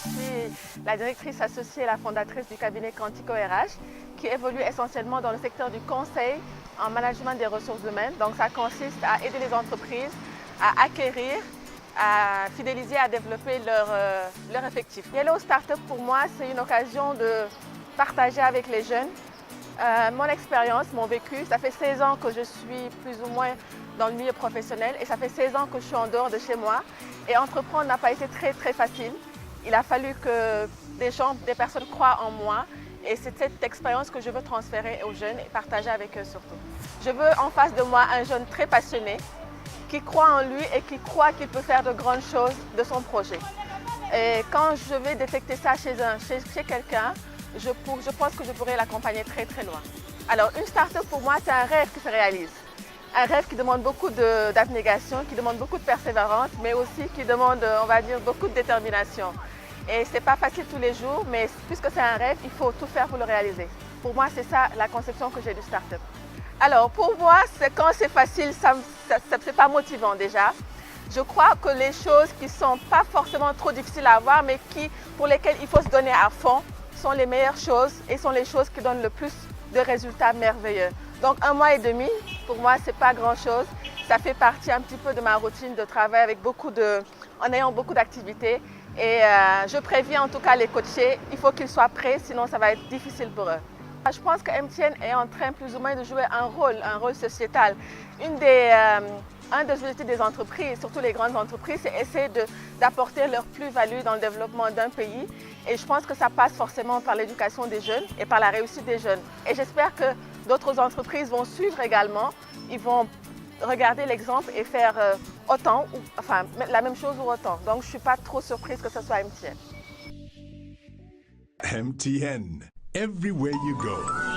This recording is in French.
suis la directrice associée et la fondatrice du cabinet Quantico RH qui évolue essentiellement dans le secteur du conseil en management des ressources humaines. Donc ça consiste à aider les entreprises à acquérir, à fidéliser, à développer leur effectif. Yellow Startup pour moi, c'est une occasion de partager avec les jeunes mon expérience, mon vécu. Ça fait 16 ans que je suis plus ou moins dans le milieu professionnel et ça fait 16 ans que je suis en dehors de chez moi. Et entreprendre n'a pas été très facile. Il a fallu que des personnes croient en moi et c'est cette expérience que je veux transférer aux jeunes et partager avec eux surtout. Je veux en face de moi un jeune très passionné qui croit en lui et qui croit qu'il peut faire de grandes choses de son projet. Et quand je vais détecter ça chez quelqu'un, je pense que je pourrais l'accompagner très loin. Alors une start-up pour moi, c'est un rêve qui se réalise. Un rêve qui demande beaucoup d'abnégation, qui demande beaucoup de persévérance, mais aussi qui demande, on va dire, beaucoup de détermination. Et ce n'est pas facile tous les jours, mais puisque c'est un rêve, il faut tout faire pour le réaliser. Pour moi, c'est ça la conception que j'ai du start-up. Alors pour moi, quand c'est facile, c'est pas motivant déjà. Je crois que les choses qui ne sont pas forcément trop difficiles à avoir, mais pour lesquelles il faut se donner à fond, sont les meilleures choses et sont les choses qui donnent le plus de résultats merveilleux. Donc 1 mois et demi, pour moi, ce n'est pas grand-chose. Ça fait partie un petit peu de ma routine de travail en ayant beaucoup d'activités. Et je préviens en tout cas les coachés, il faut qu'ils soient prêts, sinon ça va être difficile pour eux. Je pense que MTN est en train plus ou moins de jouer un rôle sociétal. Un des objectifs des entreprises, surtout les grandes entreprises, c'est essayer d'apporter leur plus-value dans le développement d'un pays. Et je pense que ça passe forcément par l'éducation des jeunes et par la réussite des jeunes. Et j'espère que d'autres entreprises vont suivre également. Ils vont regarder l'exemple et faire autant, enfin la même chose ou autant. Donc je ne suis pas trop surprise que ce soit MTN. MTN, everywhere you go.